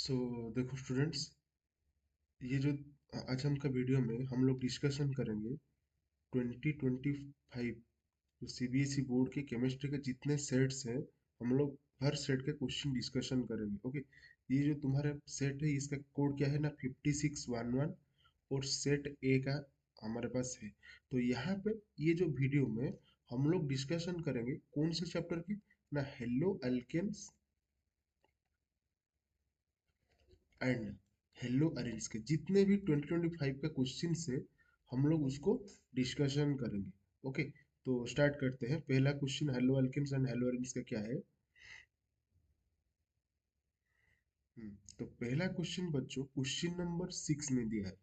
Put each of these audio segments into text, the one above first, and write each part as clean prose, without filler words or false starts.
सो देखो स्टूडेंट्स, ये जो आज हम का वीडियो में हम लोग डिस्कशन करेंगे 2025 जो सीबीएसई बोर्ड के केमिस्ट्री के जितने सेट्स हैं, हम लोग हर सेट के क्वेश्चन डिस्कशन करेंगे। ओके, ये जो तुम्हारा सेट है इसका कोड क्या है ना, 5611, और सेट ए का हमारे पास है। तो यहाँ पे ये जो वीडियो में हम लोग डिस्कशन करेंगे कौन से चैप्टर की ना, haloalkanes and haloarenes के जितने भी 2025 का क्वेश्चन है हम लोग उसको डिस्कशन करेंगे। ओके, तो स्टार्ट करते हैं। पहला question haloalkanes and haloarenes का क्या है। तो पहला क्वेश्चन बच्चों क्वेश्चन नंबर 6 में दिया है।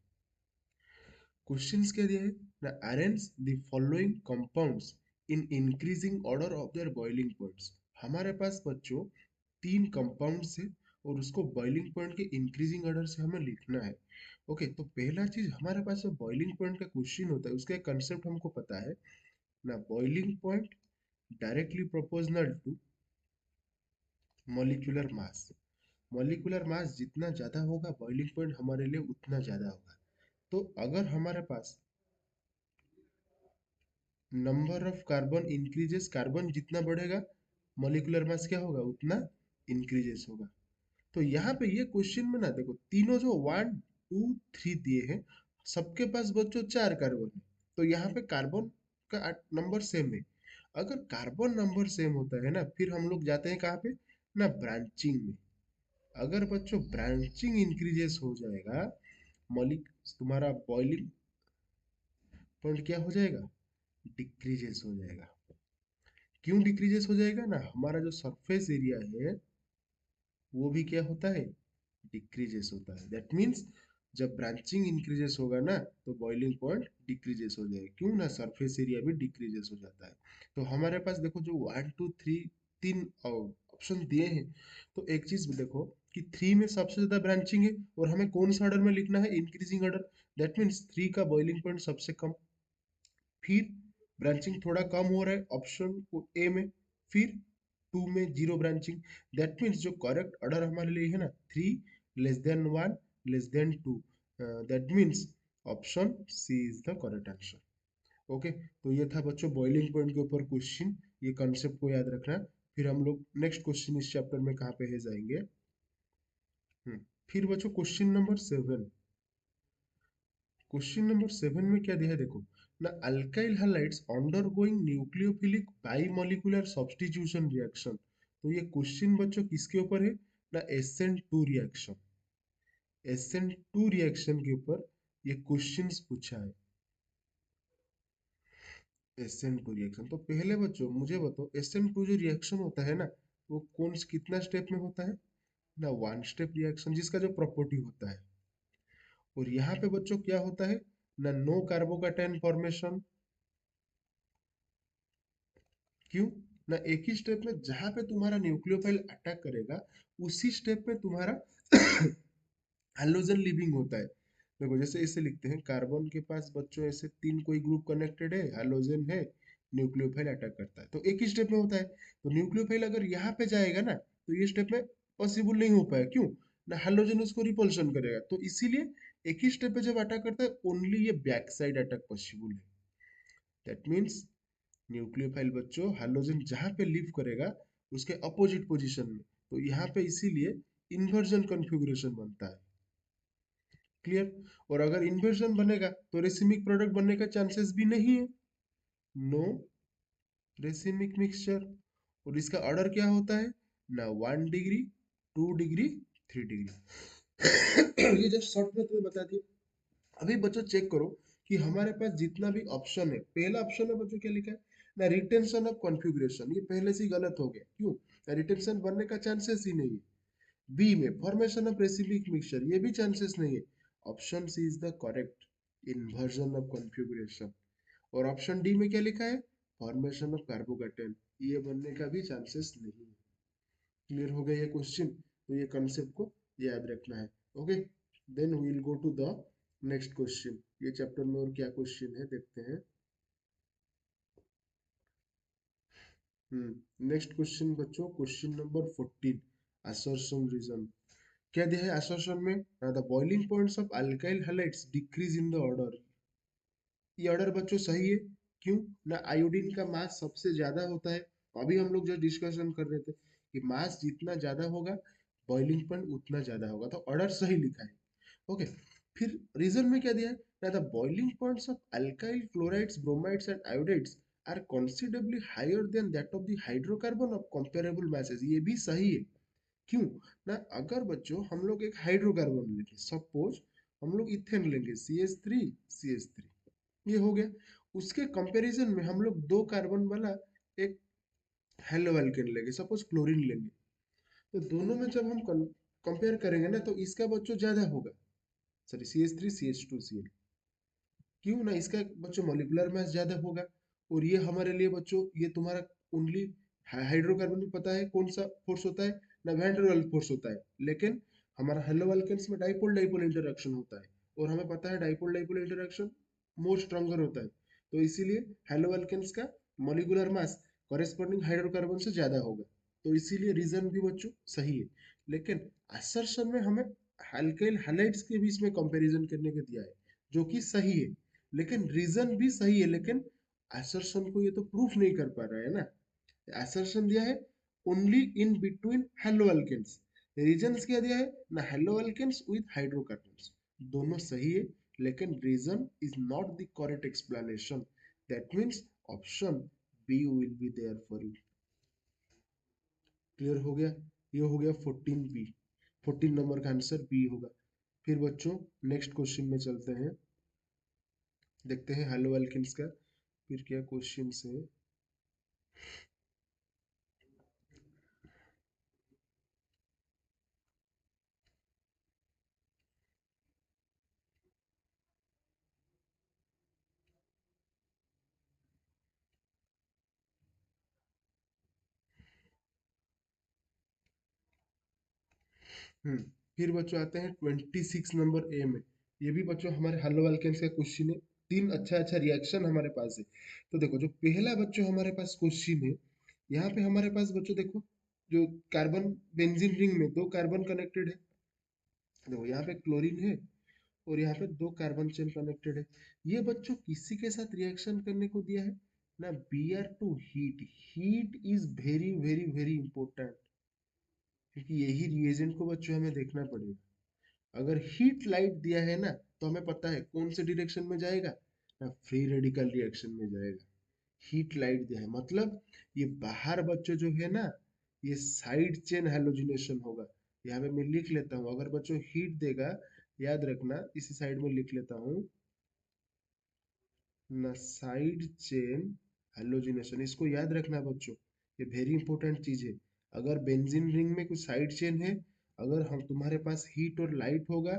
क्वेश्चंस क्या दिया है ना, arrange the following compounds in increasing order of their boiling points. हमारे पास बच्चों तीन कंपाउंड्स है और उसको बॉइलिंग पॉइंट के इंक्रीजिंग ऑर्डर से हमें लिखना है। ओके, तो पहला चीज हमारे पास जो बॉइलिंग पॉइंट का क्वेश्चन होता है उसका कंसेप्ट हमको पता है ना, boiling point directly proportional to molecular mass. Molecular mass जितना ज्यादा होगा बॉइलिंग पॉइंट हमारे लिए उतना ज्यादा होगा। तो अगर हमारे पास number of carbon increases, carbon जितना बढ़ेगा मॉलिक्यूलर मास क्या होगा उतना इंक्रीजेस होगा। तो यहाँ पे ये क्वेश्चन में ना देखो, तीनों जो 1 2 3 दिए हैं सबके पास बच्चों 4 कार्बन है। तो यहाँ पे कार्बन का नंबर सेम है। अगर कार्बन नंबर सेम होता है ना, फिर हम लोग जाते हैं कहाँ पे ना, ब्रांचिंग में। अगर बच्चों ब्रांचिंग इंक्रीजेस हो जाएगा, मॉलिक तुम्हारा बॉइलिंग पॉइंट क्या हो जाएगा, डिक्रीजेस हो जाएगा। क्यों डिक्रीजेस हो जाएगा ना, हमारा जो सरफेस एरिया है वो भी क्या होता है, डिक्रीजेस होता है। दैट मीन्स जब ब्रांचिंग इंक्रीजेस होगा ना तो बॉइलिंग पॉइंट डिक्रीजेस हो जाएगा। क्यों ना, सरफेस एरिया भी डिक्रीजेस हो जाता है। तो हमारे पास देखो जो 1 2 3 तीन ऑप्शन दिए हैं, तो एक चीज देखो कि 3 में सबसे ज्यादा ब्रांचिंग है और हमें कौन सा ऑर्डर में लिखना है, इंक्रीजिंग ऑर्डर। दैट मीन्स 3 का बॉइलिंग पॉइंट सबसे कम। फिर ब्रांचिंग थोड़ा कम हो रहा है ऑप्शन ए में। फिर 2 में जीरो ब्रांचिंग। दैट मीन्स जो करेक्ट ऑर्डर हमारे लिए है ना, 3 <1 <2। That means option C is the correct answer. Okay, तो ये था बच्चों बॉइलिंग पॉइंट के ऊपर क्वेश्चन। ये कॉन्सेप्ट को याद रखना। फिर हम लोग नेक्स्ट क्वेश्चन इस चैप्टर में कहाँ पे है जाएंगे। फिर बच्चों क्वेश्चन नंबर 7 में क्या दिया है देखो ना, alkyl halides undergoing nucleophilic bimolecular substitution reaction. तो ये क्वेश्चन बच्चों किसके ऊपर है ना, SN2 रिएक्शन। SN2 रिएक्शन के ऊपर ये क्वेश्चंस पूछा है। SN2 रिएक्शन, तो पहले बच्चों मुझे बताओ SN2 जो रिएक्शन होता है ना, वो कौन कितना स्टेप में होता है ना, 1 स्टेप रिएक्शन जिसका जो प्रॉपर्टी होता है। और यहाँ पे बच्चों क्या होता है ना, नो कार्बोकैटायन फॉर्मेशन। क्यों ना, एक ही स्टेप में जहां पे तुम्हारा न्यूक्लियोफाइल अटैक करेगा उसी स्टेप में तुम्हारा हैलोजन लिविंग होता है। देखो जैसे इसे लिखते हैं, कार्बन के पास बच्चों ऐसे 3 कोई ग्रुप कनेक्टेड है, हैलोजन है, न्यूक्लियोफाइल अटैक करता है, तो एक ही स्टेप में होता है। तो न्यूक्लियोफाइल अगर यहाँ पे जाएगा ना तो ये स्टेप में पॉसिबल नहीं हो पाएगा। क्यों ना, हैलोजन उसको रिपल्शन करेगा। तो इसीलिए एक ही स्टेप पे जब अटैक करता है ओनली ये बैक साइड अटैक पॉसिबल है। दैट मीन्स न्यूक्लियोफाइल बच्चों हैलोजन जहां पे लीव करेगा उसके अपोजिट पोजीशन में, तो यहाँ पे इसीलिए इन्वर्जन कॉन्फ़िगरेशन बनता है। क्लियर। और अगर इन्वर्जन बनेगा तो रेसिमिक प्रोडक्ट बनने का चांसेस भी नहीं है। No racemic mixture. और इसका ऑर्डर क्या होता है ना, 1 डिग्री, 2 डिग्री, 3 डिग्री। ये जस्ट शॉर्ट में तुम्हें बता दिया। अभी बच्चों चेक करो कि हमारे पास जितना भी ऑप्शन है, पहला ऑप्शन में बच्चों क्या लिखा है ना, रिटेंशन ऑफ कॉन्फ़िगरेशन। ये पहले से ही गलत हो गया। क्यों, रिटेंशन बनने का चांसेस ही नहीं है। बी में फॉर्मेशन ऑफ रेसिमिक मिक्सचर, ये भी चांसेस नहीं है। Option C is the correct, inversion of configuration. और ऑप्शन डी में क्या लिखा है, फॉर्मेशन ऑफ कार्बोकैटायन, ये बनने का भी चांसेस नहीं है। क्लियर हो गया ये क्वेश्चन। तो ये कंसेप्ट को याद रखना है। Okay, then we will go to the next question. ये चैप्टर में और क्या क्वेश्चन है देखते हैं। नेक्स्ट क्वेश्चन बच्चों क्वेश्चन नंबर 14, असर्शन रीजन। क्या दिया है assertion में? The boiling points of alkyl halides decrease in the order. ये ऑर्डर बच्चों सही है। क्यों? ना आयोडीन का मास सबसे ज्यादा होता है। अभी हम लोग जो डिस्कशन कर रहे थे कि मास जितना ज्यादा होगा बॉइलिंग पॉइंट उतना ज्यादा होगा, तो ऑर्डर सही लिखा है। ओके, फिर रीजन में क्या दिया है? ना the boiling points of alkyl chlorides bromides and iodides are considerably higher than that of the hydrocarbon of comparable masses. ये भी सही है। क्यों? ना अगर बच्चों हम लोग एक हाइड्रोकार्बन लेंगे, सपोज हम लोग इथेन लेंगे, CH3 ये हो गया। उसके कंपैरिजन में हम लोग दो कार्बन वाला एक हेलो एल्केन लेंगे, सपोज क्लोरीन लेंगे, तो दोनों में जब हम कंपेयर करेंगे ना तो इसका बच्चों ज्यादा होगा। Sorry, CH3 CH2Cl। क्यों? ना इसका बच्चों मॉलिक्यूलर मास ज्यादा होगा। और ये हमारे लिए बच्चों, ये तुम्हारा ओनली हाइड्रोकार्बन में पता है कौन सा फोर्स होता है ना, वैन डर वाल्स फोर्स होता है। लेकिन हमारा हेलो अल्केन्स में डाइपोल डाइपोल इंटरेक्शन होता है, और हमें पता है dipole dipole interaction more stronger होता है। तो इसीलिए हेलो अल्केन्स का मॉलिक्यूलर मास कॉरेस्पॉन्डिंग हाइड्रोकार्बन से ज्यादा होगा। तो इसीलिए रीजन भी बच्चों सही है। लेकिन असर्शन में हमें अल्काइल हैलाइड्स के बीच में कंपैरिजन करने को दिया है, जो कि सही है। लेकिन रीजन भी सही है, लेकिन assertion को ये तो प्रूफ नहीं कर पा रहा है ना। assertion दिया है only in between haloalkanes, reasons क्या दिया है ना, हेलो अल्केन्स विद हाइड्रोकार्बन्स। दोनों सही है, लेकिन reason is not the correct explanation. That means option B will be there for you. Clear हो गया? ये हो गया 14 बी, 14 नंबर का आंसर बी होगा। फिर बच्चों नेक्स्ट क्वेश्चन में चलते हैं, देखते हैं हेलो अल्केन्स का फिर क्या क्वेश्चन है। फिर बच्चों आते हैं 26 नंबर ए में। ये भी बच्चों हमारे हेलो अल्केन्स का क्वेश्चन है। तीन अच्छा अच्छा रिएक्शन हमारे पास है। तो देखो, जो पहला बच्चों हमारे पास क्वेश्चन है, यहाँ पे हमारे पास बच्चों देखो, जो कार्बन बेंजीन रिंग में दो कार्बन कनेक्टेड है। देखो यहाँ पे क्लोरीन है, और यहाँ पे दो कार्बन चेन कनेक्टेड है। ये बच्चों किसी के साथ रिएक्शन करने को दिया है ना, Br2 heat. Heat is very very very important, क्योंकि यही रिएजेंट को बच्चों हमें देखना पड़ेगा। अगर हीट लाइट दिया है ना, तो हमें पता है कौन से डायरेक्शन में जाएगा ना, फ्री रेडिकल रिएक्शन में जाएगा। हीट लाइट दिया है मतलब ये बाहर बच्चों जो है ना, ये साइड चेन हैलोजिनेशन होगा। यहाँ पे मैं लिख लेता हूँ, अगर बच्चों हीट देगा, याद रखना इसी साइड में लिख लेता हूँ ना, साइड चेन हैलोजिनेशन। इसको याद रखना बच्चों, ये वेरी इंपॉर्टेंट चीज है। अगर बेंजीन रिंग में कुछ साइड चेन है, अगर हम तुम्हारे पास हीट और लाइट होगा,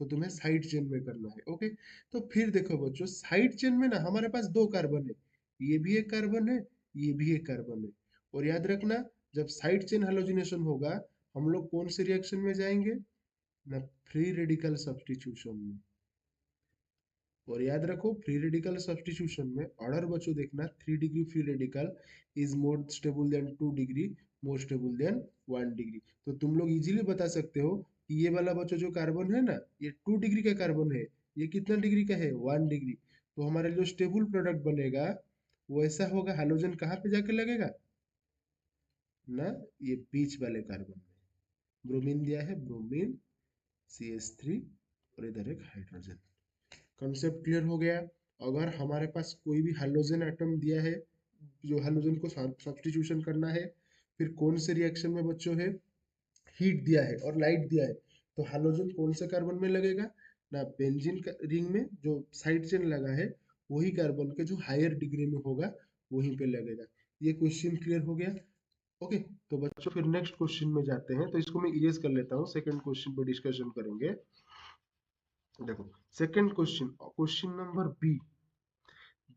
तो तुम्हें साइड चेन में करना है। ओके, तो फिर देखो बच्चों, साइड चेन में ना हमारे पास दो कार्बन है, ये भी एक कार्बन है, ये भी एक कार्बन है। और याद रखना, जब साइड चेन हैलोजिनेशन होगा, हम लोग कौन से रिएक्शन में जाएंगे ना, फ्री रेडिकल सब्स्टिट्यूशन में। और याद रखो, फ्री रेडिकल सब्स्टिट्यूशन में ऑर्डर बच्चों देखना, 3 degree free radical is more stable then 2 degree more stable then 1 degree. तो तुम लोग इजीली बता सकते हो कि ये वाला बच्चों जो कार्बन है ना, ये 2 डिग्री का कार्बन है, ये कितना डिग्री का है, 1 डिग्री। तो हमारे जो स्टेबल प्रोडक्ट बनेगा वो ऐसा होगा, हाइड्रोजन कहाँ पे जाके लगेगा ना, ये बीच वाले कार्बन में। ब्रोमीन दिया है, ब्रोमीन CH3, और इधर एक हाइड्रोजन। कंसेप्ट क्लियर हो गया? अगर हमारे पास कोई भी हाइड्रोजन एटम दिया है, जो हाइड्रोजन को सब्स्टिट्यूशन करना है, फिर कौन से रिएक्शन में बच्चों है, हीट दिया है और लाइट दिया है, तो हाइड्रोजन कौन से कार्बन में लगेगा ना, बेंजीन रिंग में जो साइड चेन लगा है, वही कार्बन के जो हायर डिग्री में होगा वहीं पे लगेगा। ये क्वेश्चन क्लियर हो गया? ओके, तो बच्चों फिर नेक्स्ट क्वेश्चन में जाते हैं। तो इसको मैं इरेज कर लेता हूँ, सेकंड क्वेश्चन पर डिस्कशन करेंगे। देखो, second question, question number B.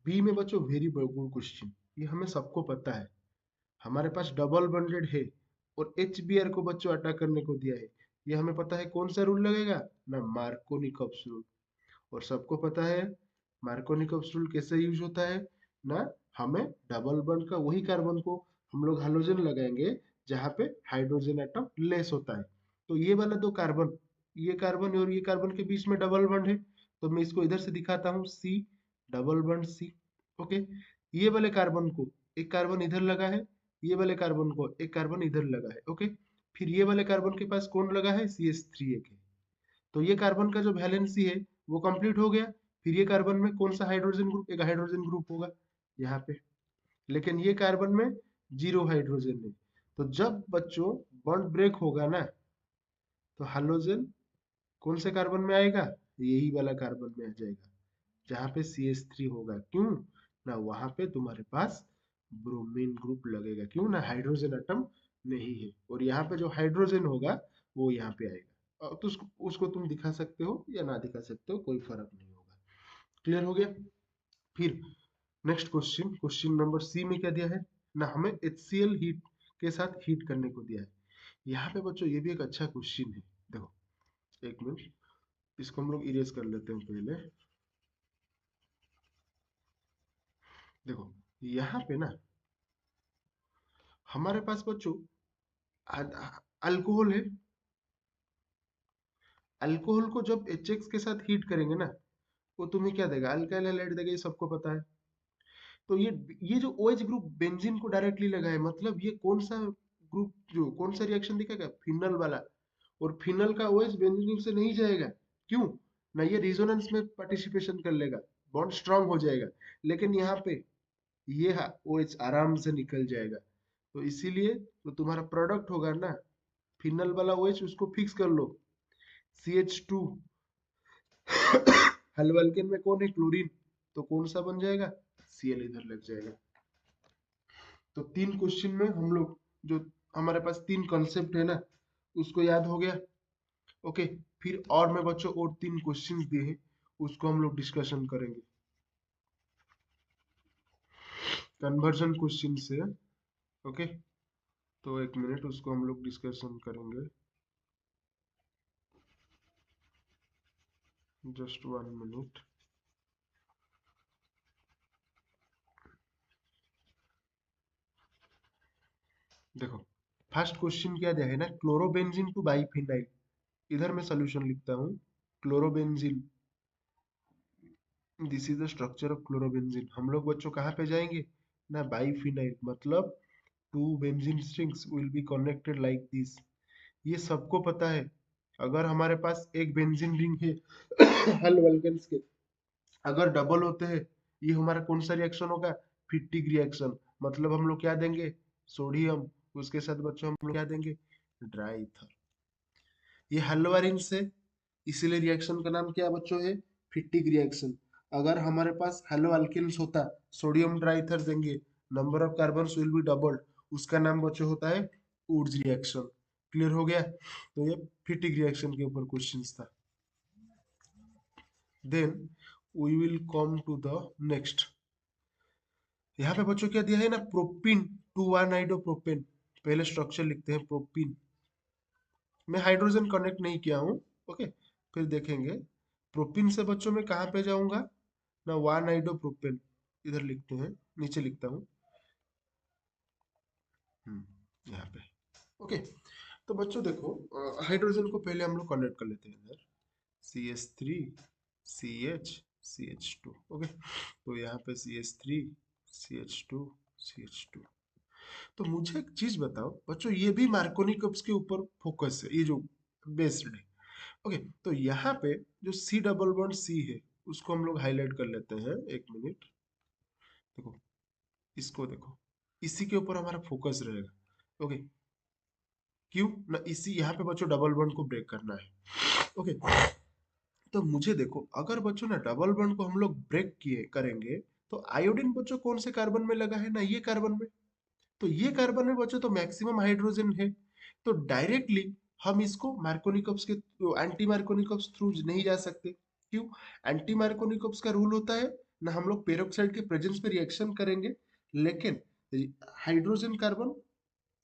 B में बच्चों वेरी गुड क्वेश्चन, ये हमें सबको पता है। हमारे पास डबल बॉन्डेड है और HBr को बच्चों अटैक करने को दिया है। ये हमें पता है कौन सा रूल लगेगा ना, मार्कोनिकॉप्स रूल। और सबको पता है मार्कोनिकॉप्स रूल कैसे यूज होता है ना, हमें डबल बॉन्ड का वही कार्बन को हम लोग हाइड्रोजन लगाएंगे जहां पे हाइड्रोजन एटम लेस होता है। तो ये वाला दो कार्बन, ये कार्बन और ये कार्बन के बीच में डबल बॉन्ड है, तो मैं इसको इधर से दिखाता हूँ, C double bond C. Okay, ये वाले कार्बन को एक कार्बन इधर लगा है, ये वाले कार्बन को एक कार्बन इधर लगा है। ओके, फिर ये वाले कार्बन के पास कौन लगा है, CH3 एक है। तो ये कार्बन का जो वैलेंसी है वो कंप्लीट हो गया। फिर ये कार्बन में कौन सा हाइड्रोजन ग्रुप, एक हाइड्रोजन ग्रुप होगा यहाँ पे, लेकिन ये कार्बन में 0 हाइड्रोजन है। तो जब बच्चों बॉन्ड ब्रेक होगा ना, तो हाइड्रोजन कौन से कार्बन में आएगा, यही वाला कार्बन में आ जाएगा जहाँ पे CH3 होगा। क्यों ना, वहां पे तुम्हारे पास ब्रोमीन ग्रुप लगेगा। क्यों ना, हाइड्रोजन एटम नहीं है, और यहाँ पे जो हाइड्रोजन होगा वो यहाँ पे आएगा। तो उसको तुम दिखा सकते हो या ना दिखा सकते हो, कोई फर्क नहीं होगा। क्लियर हो गया। फिर next question, question number C में क्या दिया है ना, हमें HCl हीट के साथ हीट करने को दिया है। यहाँ पे बच्चों ये भी एक अच्छा क्वेश्चन है। देखो एक मिनट, इसको हम लोग इरेज कर लेते हैं पहले। देखो यहाँ पे ना हमारे पास बच्चों अल्कोहल है। अल्कोहल को जब HX के साथ हीट करेंगे ना, वो तुम्हें क्या देगा, अल्काइल हैलाइड देगा, ये सबको पता है। तो ये जो OH ग्रुप बेंजीन को डायरेक्टली लगा है, मतलब ये कौन सा ग्रुप, जो कौन सा रिएक्शन दिखेगा, फिनल वाला। और फिनल का OH बेंजीन से नहीं जाएगा। क्यों ना, ये रिजोनेंस में पार्टिसिपेशन कर लेगा, बॉन्ड स्ट्रांग हो जाएगा। लेकिन यहाँ पे ये OH आराम से निकल जाएगा। तो इसीलिए तो तुम्हारा प्रोडक्ट होगा ना फिनल वाला OH, उसको फिक्स कर लो, CH2। हल्वल्केन में कौन है, क्लोरीन, तो कौन सा बन जाएगा, Cl इधर लग जाएगा। तो तीन क्वेश्चन में हम लोग, जो हमारे पास तीन कॉन्सेप्ट है ना, उसको याद हो गया। ओके, फिर और मैं बच्चों और तीन क्वेश्चंस दिए हैं, उसको हम लोग डिस्कशन करेंगे। कन्वर्जन क्वेश्चन से, ओके, तो एक मिनट उसको हम लोग डिस्कशन करेंगे, जस्ट 1 मिनट। देखो फर्स्ट क्वेश्चन क्या दिया है ना, क्लोरोबेंजीन टू बाइफिनाइल। इधर मैं सोल्यूशन लिखता हूँ, chlorobenzene, this is the structure of chlorobenzene. हम लोग बच्चों कहाँ पे जाएंगे ना, बाइफिनाइल, मतलब two benzene strings will be connected like this. ये सबको पता है। अगर हमारे पास एक बेंजीन रिंग है हल वल्केन्स के, अगर डबल होते हैं, ये हमारा कौन सा रिएक्शन होगा, फिटिक रिएक्शन। मतलब हम लोग क्या देंगे, सोडियम, उसके साथ बच्चों हम लोग क्या देंगे, ड्राई ईथर। ये हल्वारिन से, इसीलिए रिएक्शन का नाम क्या बच्चों है, फिटिक रिएक्शन। अगर हमारे पास हेलो अल्किन्स होता, सोडियम ट्राइथर देंगे, number of carbon will be doubled, उसका नाम बच्चों होता है वुड्स रिएक्शन। क्लियर हो गया। तो ये फिटिक रिएक्शन के ऊपर क्वेश्चंस था। Then we will come to the next. यहाँ पे बच्चों क्या दिया है ना, प्रोपिन टू वन आइडोप्रोपेन। पहले स्ट्रक्चर लिखते हैं, प्रोपिन, मैं हाइड्रोजन कनेक्ट नहीं किया हूँ। ओके, फिर देखेंगे। प्रोपिन से बच्चों में कहाँ पे जाऊंगा ना, वन आइडोप्रोपेन, इधर लिखते हैं, नीचे लिखता हूँ, यहाँ पे। ओके, तो बच्चों देखो, हाइड्रोजन को पहले हम लोग कनेक्ट कर लेते हैं इधर, CH3 CH CH2। ओके, तो यहाँ पे CH3 CH2 CH2। तो मुझे एक चीज बताओ बच्चों, ये भी मार्कोनी कप्स के ऊपर फोकस है, ये जो बेस्ड है। ओके, तो यहाँ पे जो C डबल बॉन्ड C है, उसको हम लोग हाईलाइट कर लेते हैं, 1 मिनट। देखो इसको देखो, इसी के ऊपर हमारा फोकस रहेगा। ओके, क्यों ना, इसी यहाँ पे बच्चों डबल बॉन्ड को ब्रेक करना है। ओके, तो मुझे देखो, अगर बच्चों ना डबल बॉन्ड को हम लोग ब्रेक किए करेंगे, तो आयोडीन बच्चों कौन से कार्बन में लगा है ना, ये कार्बन में। तो ये कार्बन में बच्चों तो मैक्सिमम हाइड्रोजन है। तो डायरेक्टली हम इसको मार्कोनिकॉप्स के, एंटी मार्कोनिकॉप्स थ्रू नहीं जा सकते। क्यों, एंटी मार्कोनिकॉप्स का रूल होता है ना, हम लोग पेरोक्साइड के प्रेजेंस पे रिएक्शन करेंगे, लेकिन हाइड्रोजन कार्बन,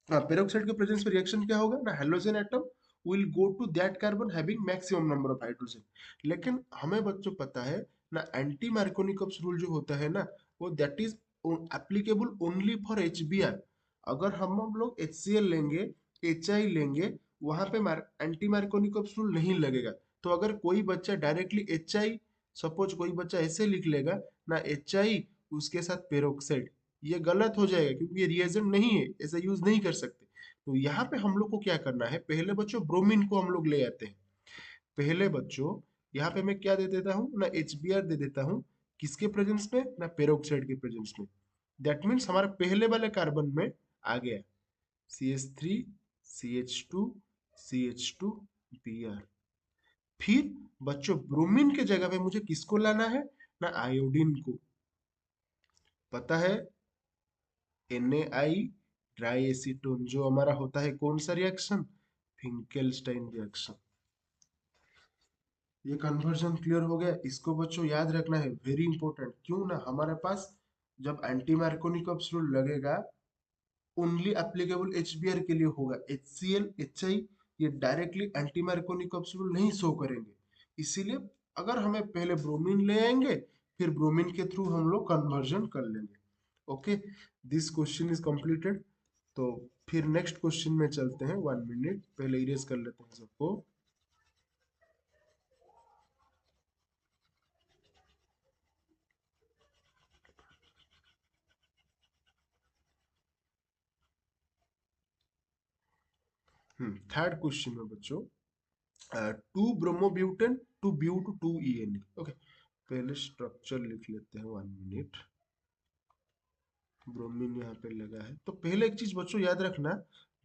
पेरोक्साइड के प्रेजेंस में रिएक्शन क्या होगा ना, hydrogen atom will go to that carbon having maximum number of hydrogen. लेकिन हमें बच्चों पता है ना, एंटी मार्कोनिकॉप्स रूल जो होता है ना, वो that is applicable only for HBr। अगर हम लोग HCl लेंगे, HI लेंगे, वहां पे एंटी मार्कोनिकॉप्स रूल नहीं लगेगा। तो अगर कोई बच्चा डायरेक्टली एच आई, सपोज कोई बच्चा ऐसे लिख लेगा ना, एच आई उसके साथ पेरोक्साइड, ये गलत हो जाएगा क्योंकि ये रिएजेंट नहीं है, ऐसा यूज नहीं कर सकते। तो यहाँ पे हम लोग को क्या करना है, पहले बच्चों ब्रोमीन को हम लोग ले आते हैं। पहले बच्चों यहाँ पे मैं क्या दे देता हूँ ना, HBr दे देता हूँ, किसके प्रेजेंस में ना, पेरोक्साइड के प्रेजेंस में। दैट मीन्स हमारे पहले वाले कार्बन में आ गया CH3 CH2 CH2 Br। फिर बच्चों ब्रोमीन के जगह पे मुझे किसको लाना है ना, आयोडीन को। पता है NaI ड्राई एसीटोन जो हमारा होता है कौन सा रिएक्शन, फिंकेल्स्टाइन रिएक्शन। ये कन्वर्जन क्लियर हो गया। इसको बच्चों याद रखना है, वेरी इंपॉर्टेंट। क्यों ना, हमारे पास जब एंटी मार्कोनिकॉप्स रूल लगेगा, ओनली एप्लीकेबल HBr के लिए होगा। HCl HI ये डायरेक्टली एंटी मार्कोनिकॉप्स रूल नहीं शो करेंगे। इसीलिए अगर हमें पहले ब्रोमीन ले आएंगे, फिर ब्रोमीन के थ्रू हम लोग कन्वर्जन कर लेंगे। Okay, this question is completed. तो फिर नेक्स्ट क्वेश्चन में चलते हैं। 1 मिनट पहले इरेज कर लेते हैं सबको। थर्ड क्वेश्चन में बच्चों, two bromobutane to but 2 ENE। Okay, पहले स्ट्रक्चर लिख लेते हैं। 1 मिनट, ब्रोमीन यहाँ पे लगा है। तो पहले एक चीज बच्चों याद रखना,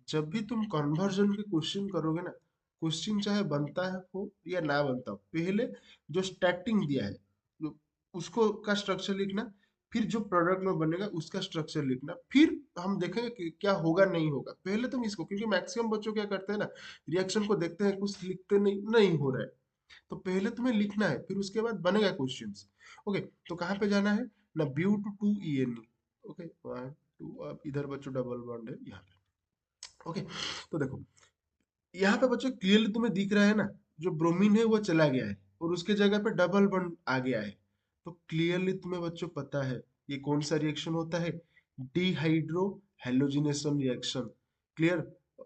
जब भी तुम कन्वर्जन के क्वेश्चन करोगे ना, क्वेश्चन चाहे बनता है हो या ना बनता हो, पहले जो स्टार्टिंग दिया है उसको का स्ट्रक्चर लिखना, फिर जो प्रोडक्ट में बनेगा उसका स्ट्रक्चर लिखना, फिर हम देखेंगे कि क्या होगा नहीं होगा। पहले तुम इसको, क्योंकि मैक्सिमम बच्चों क्या करते हैं ना, रिएक्शन को देखते हैं, कुछ लिखते नहीं हो रहा है। तो पहले तुम्हें लिखना है, फिर उसके बाद बनेगा क्वेश्चंस। ओके, तो कहाँ पे जाना है ना, ब्यूट 2 ENE। ओके, 1 2, अब इधर बच्चों डबल बॉन्ड है यहाँ पे। ओके, तो देखो यहाँ पे बच्चों क्लियरली तुम्हें दिख रहा है ना, जो ब्रोमीन है वो चला गया है और उसके जगह पे डबल बॉन्ड आ गया है। तो क्लियरली तुम्हें बच्चों पता है ये कौन सा रिएक्शन होता है, डिहाइड्रो हेलोजिनेशन रिएक्शन। क्लियर,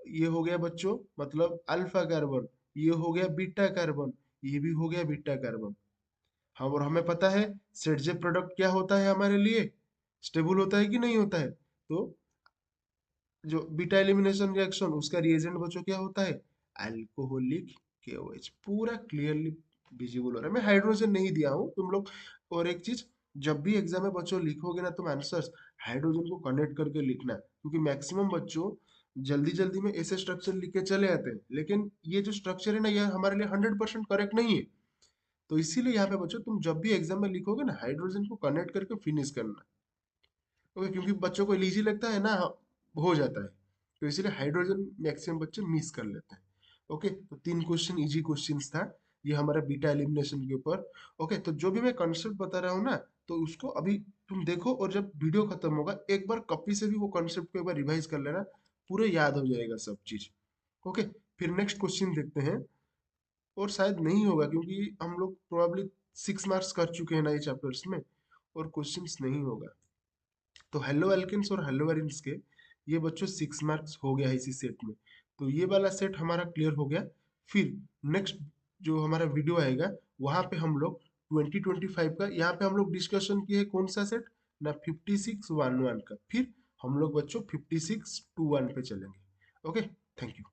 ये हो गया बच्चों मतलब अल्फा कार्बन, ये हो गया बीटा कार्बन, ये भी हो गया बीटा कार्बन। हाँ, और हमें पता है सेट जे प्रोडक्ट क्या होता है हमारे लिए, स्टेबल होता है कि नहीं होता है। तो जो बीटा एलिमिनेशन रिएक्शन, उसका रिएजेंट बच्चों क्या होता है, अल्कोहलिक KOH। पूरा क्लियरली विजिबल हो रहा है, मैं हाइड्रोजन नहीं दिया हूँ तुम लोग। और एक चीज, जब भी एग्जाम में बच्चों लिखोगे ना तुम आंसर्स, हाइड्रोजन को कनेक्ट करके लिखना, क्योंकि मैक्सिमम बच्चों जल्दी जल्दी में ऐसे स्ट्रक्चर लिख के चले आते हैं, लेकिन ये जो स्ट्रक्चर है ना, ये हमारे लिए 100% करेक्ट नहीं है। तो इसीलिए यहाँ पे बच्चों तुम जब भी एग्जाम में लिखोगे ना, हाइड्रोजन को कनेक्ट करके फिनिश करना। ओके, क्योंकि बच्चों को इजी लगता है ना, हो जाता है। तो इसीलिए हाइड्रोजन मैक्सिमम बच्चे मिस कर लेते हैं। ओके, तो 3 क्वेश्चन इजी क्वेश्चंस था ये हमारा बीटा एलिमिनेशन के ऊपर। ओके, तो जो भी मैं कॉन्सेप्ट बता रहा हूँ ना, तो उसको अभी तुम देखो, और जब वीडियो खत्म होगा एक बार कॉपी से भी वो कॉन्सेप्ट को एक बार रिवाइज कर लेना, पूरे याद हो जाएगा सब चीज। ओके, फिर नेक्स्ट क्वेश्चन देखते हैं। और शायद नहीं होगा क्योंकि हम लोग प्रोबेबली 6 मार्क्स कर चुके हैं ना ये चैप्टर्स में, और क्वेश्चंस नहीं होगा। तो हेलो एल्केन्स और हेलो वेरिन्स के ये बच्चों 6 मार्क्स हो गया है इसी सेट में। तो ये वाला सेट हमारा क्लियर हो गया। फिर नेक्स्ट जो हमारा वीडियो आएगा, वहां पे हम लोग 2025 का, यहाँ पे हम लोग डिस्कशन किए कौन सा सेट ना, 5611 का। फिर हम लोग बच्चों 5621 पे चलेंगे। Okay, thank you.